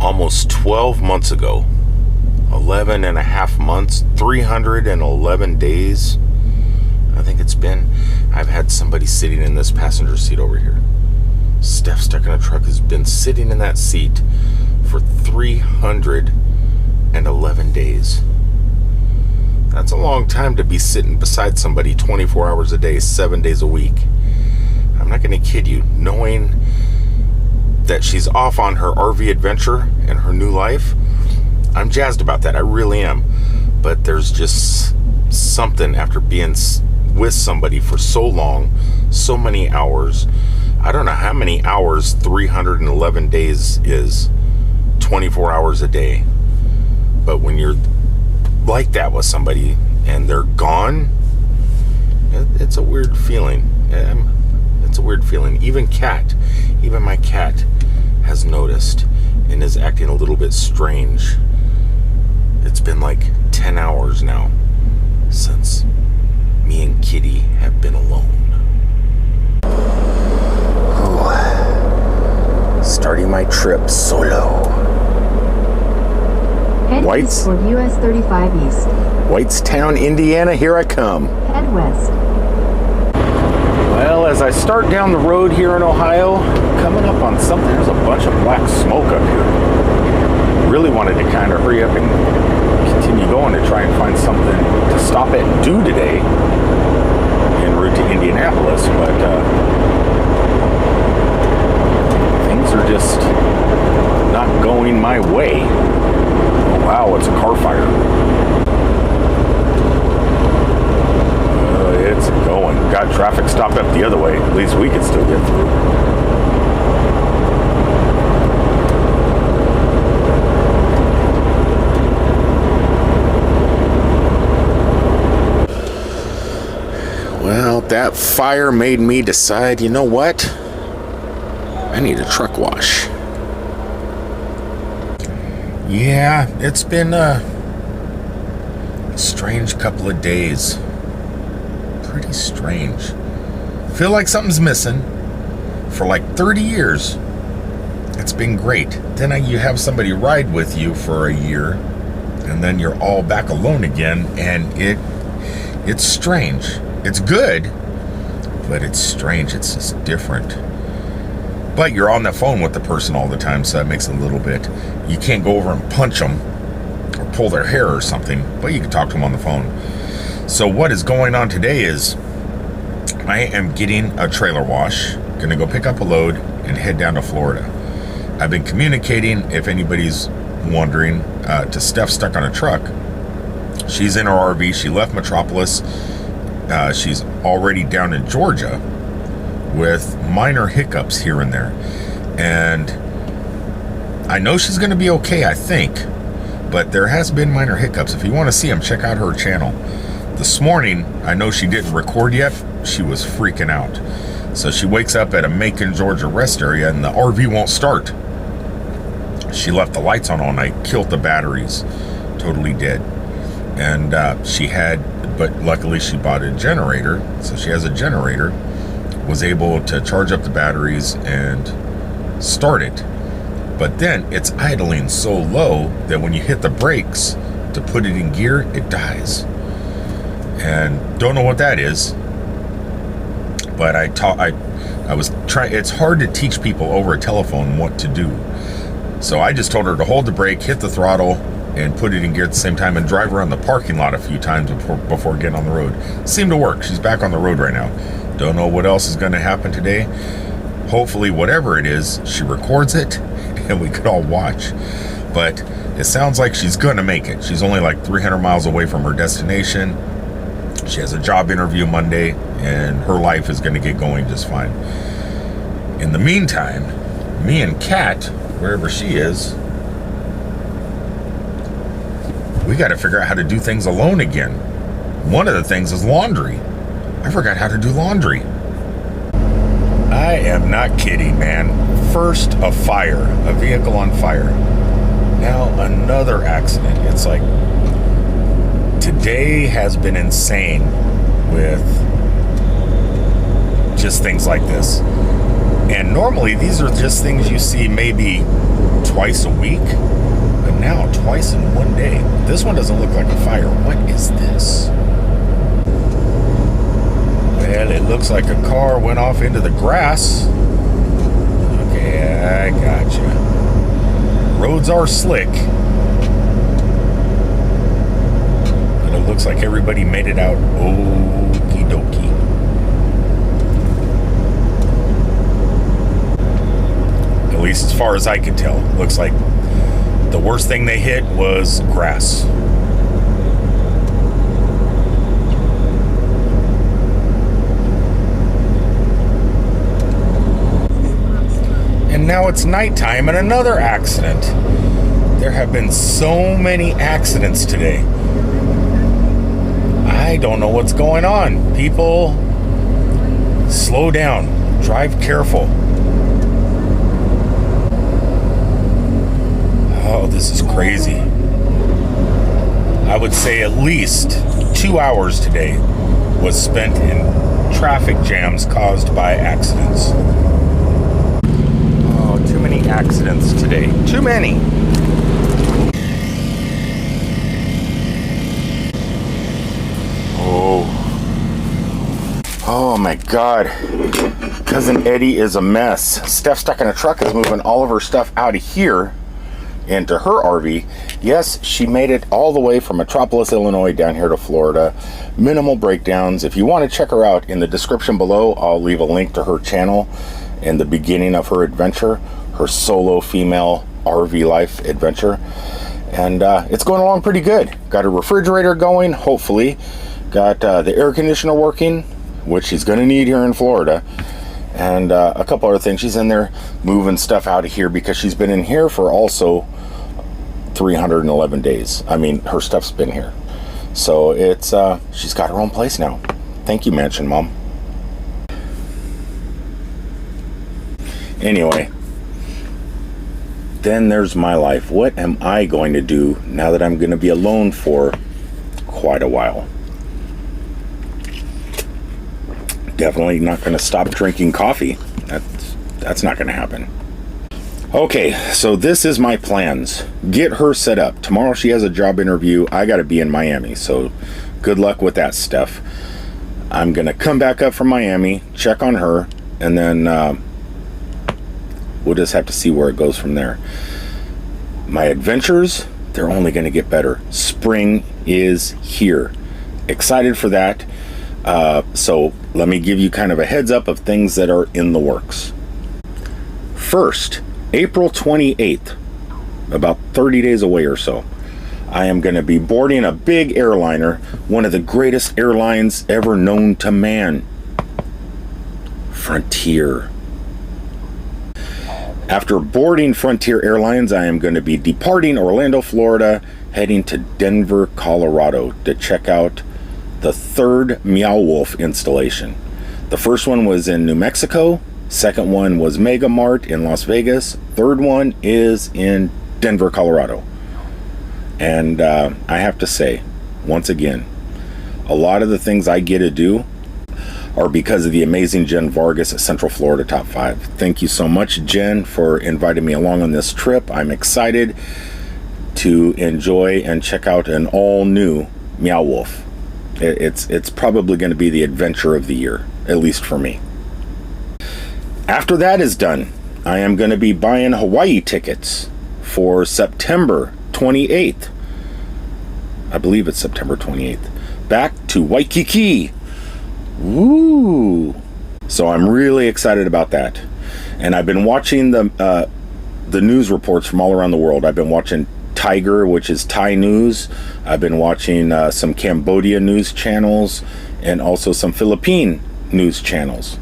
almost 12 months ago, 11 and a half months, 311 days, I think it's been, I've had somebody sitting in this passenger seat over here. Steph, stuck in a truck, has been sitting in that seat for 311 days. That's a long time to be sitting beside somebody 24 hours a day, 7 days a week. I'm not going to kid you, knowing that she's off on her RV adventure and her new life, I'm jazzed about that. I really am. But there's just something after being with somebody for so long, so many hours. I don't know how many hours 311 days is, 24 hours a day. But when you're like that with somebody and they're gone, it's a weird feeling. It's a weird feeling. Even my cat has noticed and is acting a little bit strange. It's been like 10 hours now since me and Kitty have been alone. Starting my trip solo. Head east for US 35 East. Whitestown, Indiana, here I come. Head west. Well, as I start down the road here in Ohio, coming up on something, there's a bunch of black smoke up here. Really wanted to kind of hurry up and continue going to try and find something to stop at and do today en route to Indianapolis, but things are just not going my way. Oh, wow, it's a car fire. It's going. Got traffic stopped up the other way. At least we can still get through. Well, that fire made me decide, you know what? I need a truck wash. Yeah, it's been a strange couple of days. Pretty strange. Feel like something's missing. For like 30 years, it's been great. Then you have somebody ride with you for a year, and then you're all back alone again, and it's strange. It's good, but it's strange. It's just different. But you're on the phone with the person all the time, so that makes it a little bit. You can't go over and punch them or pull their hair or something, but you can talk to them on the phone. So what is going on today is I am getting a trailer wash, gonna go pick up a load and head down to Florida. I've been communicating, if anybody's wondering, to Steph, stuck on a truck. She's in her RV. She left Metropolis. She's already down in Georgia with minor hiccups here and there. And I know she's gonna be okay, I think, but there has been minor hiccups. If you wanna see them, check out her channel. This morning, I know she didn't record yet, she was freaking out. So she wakes up at a Macon, Georgia rest area and the RV won't start. She left the lights on all night, killed the batteries, totally dead. And but luckily she bought a generator, so she has a generator, was able to charge up the batteries and start it. But then it's idling so low that when you hit the brakes to put it in gear, it dies. And don't know what that is, but I was trying. It's hard to teach people over a telephone what to do, so I just told her to hold the brake, hit the throttle, and put it in gear at the same time, and drive around the parking lot a few times before getting on the road. Seemed to work. She's back on the road right now. Don't know what else is going to happen today. Hopefully, whatever it is, she records it, and we could all watch. But it sounds like she's going to make it. She's only like 300 miles away from her destination. She has a job interview Monday, and her life is going to get going just fine. In the meantime, me and Kat, wherever she is, we got to figure out how to do things alone again. One of the things is laundry. I forgot how to do laundry. I am not kidding, man. First, a fire, a vehicle on fire. Now, another accident. It's like, today has been insane with just things like this. And normally these are just things you see maybe twice a week, but now twice in one day. This one doesn't look like a fire. What is this? Well, it looks like a car went off into the grass. Okay, I gotcha. Roads are slick. But it looks like everybody made it out okie dokie. At least as far as I could tell. Looks like the worst thing they hit was grass. And now it's nighttime and another accident. There have been so many accidents today. I don't know what's going on. People, slow down. Drive careful. Oh, this is crazy. I would say at least 2 hours today was spent in traffic jams caused by accidents. Too many accidents today. Too many. Oh my God. Cousin Eddie is a mess. Steph stuck in a truck is moving all of her stuff out of here into her RV. Yes, she made it all the way from Metropolis, Illinois down here to Florida. Minimal breakdowns. If you want to check her out, in the description below, I'll leave a link to her channel in the beginning of her adventure, her solo female RV life adventure. And it's going along pretty good. Got a refrigerator going, hopefully. Got the air conditioner working, which she's going to need here in Florida. And a couple other things. She's in there moving stuff out of here because she's been in here for also 311 days. I mean, her stuff's been here. So it's she's got her own place now. Thank you, Mansion Mom. Anyway, then there's my life. What am I going to do now that I'm going to be alone for quite a while? Definitely not going to stop drinking coffee. That's not going to happen. Okay, so this is my plans. Get her set up. Tomorrow she has a job interview. I got to be in Miami, so good luck with that stuff. I'm going to come back up from Miami, check on her, and then we'll just have to see where it goes from there. My adventures, they're only going to get better. Spring is here. Excited for that. So let me give you kind of a heads up of things that are in the works. First, April 28th, about 30 days away or so, I am going to be boarding a big airliner, one of the greatest airlines ever known to man, Frontier. After boarding Frontier Airlines, I am going to be departing Orlando, Florida, heading to Denver, Colorado to check out the third Meow Wolf installation. The first one was in New Mexico. Second one was Mega Mart in Las Vegas. Third one is in Denver, Colorado. And I have to say, once again, a lot of the things I get to do are because of the amazing Jen Vargas at Central Florida Top 5. Thank you so much, Jen, for inviting me along on this trip. I'm excited to enjoy and check out an all-new Meow Wolf. It's probably going to be the adventure of the year, at least for me. After that is done, I am going to be buying Hawaii tickets for September 28th. I believe it's September 28th. Back to Waikiki. Woo! So I'm really excited about that. And I've been watching the news reports from all around the world. I've been watching Tiger, which is Thai news. I've been watching some Cambodia news channels and also some Philippine news channels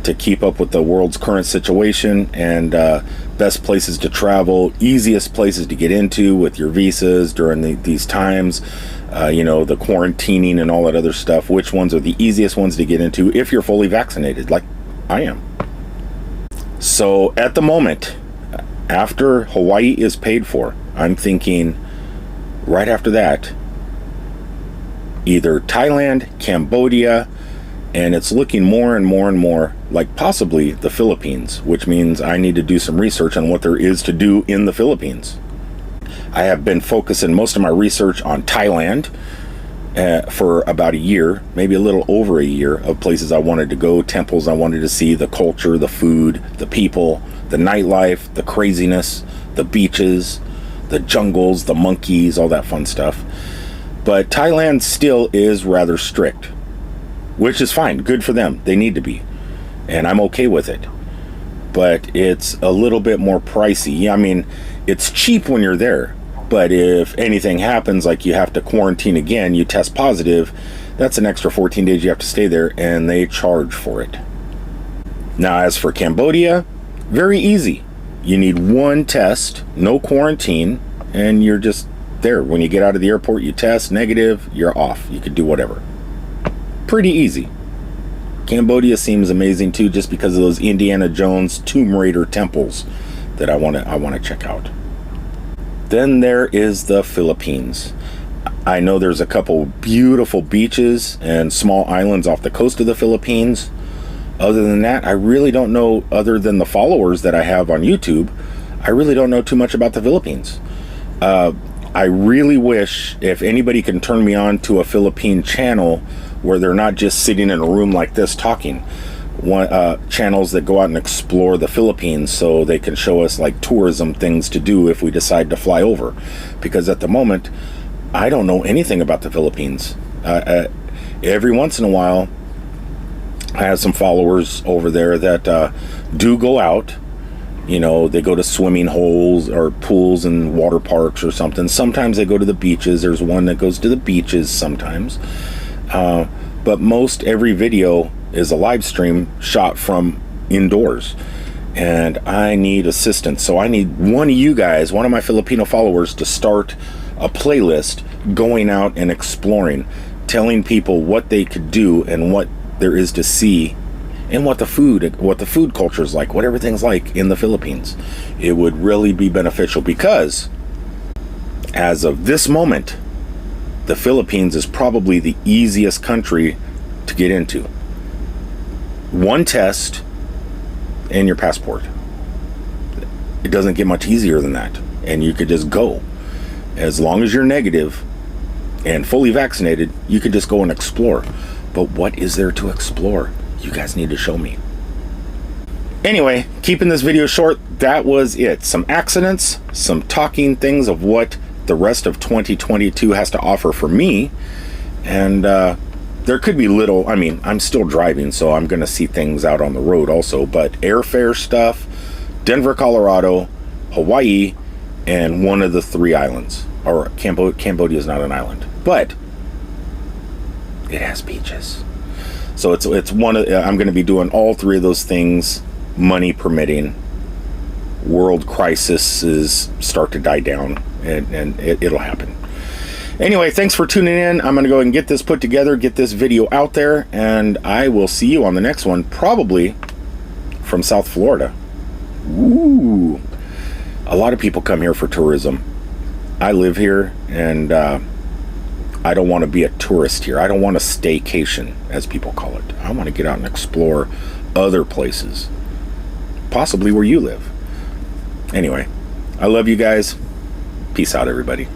to keep up with the world's current situation and best places to travel, easiest places to get into with your visas during these times, you know, the quarantining and all that other stuff. Which ones are the easiest ones to get into if you're fully vaccinated, like I am. So at the moment, after Hawaii is paid for, I'm thinking right after that, either Thailand, Cambodia, And it's looking more and more and more like possibly the Philippines, which means I need to do some research on what there is to do in the Philippines. I have been focusing most of my research on Thailand for about a year, maybe a little over a year, of places I wanted to go, temples I wanted to see, the culture, the food, the people, the nightlife, the craziness, the beaches, the jungles, the monkeys, all that fun stuff. But Thailand still is rather strict, which is fine. Good for them. They need to be. And I'm okay with it. But it's a little bit more pricey. I mean, it's cheap when you're there. But if anything happens, like you have to quarantine again, you test positive, that's an extra 14 days you have to stay there, and they charge for it. Now, as for Cambodia, very easy. You need one test, no quarantine, and you're just there. When you get out of the airport, you test negative, you're off. You could do whatever. Pretty easy. Cambodia seems amazing too, just because of those Indiana Jones Tomb Raider temples that I want to check out. Then there is the Philippines. I know there's a couple beautiful beaches and small islands off the coast of the Philippines. Other than that, I really don't know, other than the followers that I have on YouTube, I really don't know too much about the Philippines. I really wish if anybody can turn me on to a Philippine channel where they're not just sitting in a room like this talking. Channels that go out and explore the Philippines so they can show us like tourism things to do if we decide to fly over. Because at the moment, I don't know anything about the Philippines. Every once in a while, I have some followers over there that do go out. You know, they go to swimming holes or pools and water parks or something. Sometimes they go to the beaches. There's one that goes to the beaches sometimes. But most every video is a live stream shot from indoors. And I need assistance. So I need one of you guys, one of my Filipino followers, to start a playlist going out and exploring, telling people what they could do and what there is to see, and what the food culture is like, what everything's like in the Philippines. It would really be beneficial because as of this moment, the Philippines is probably the easiest country to get into. One test and your passport. It doesn't get much easier than that. And you could just go. As long as you're negative and fully vaccinated, you could just go and explore. But what is there to explore? You guys need to show me. Anyway, keeping this video short, that was it. Some accidents, some talking things of what the rest of 2022 has to offer for me. And there could be little, I mean, I'm still driving, so I'm going to see things out on the road also. But airfare stuff, Denver, Colorado, Hawaii, and one of the 3 islands. Or Cambodia is not an island, but it has beaches. So it's one of, I'm going to be doing all 3 of those things, money permitting. World crises start to die down, and it'll happen. Anyway, thanks for tuning in. I'm going to go and get this put together, get this video out there, and I will see you on the next one, probably from South Florida. Ooh. A lot of people come here for tourism. I live here, and I don't want to be a tourist here. I don't want a staycation, as people call it. I want to get out and explore other places, possibly where you live. Anyway, I love you guys. Peace out, everybody.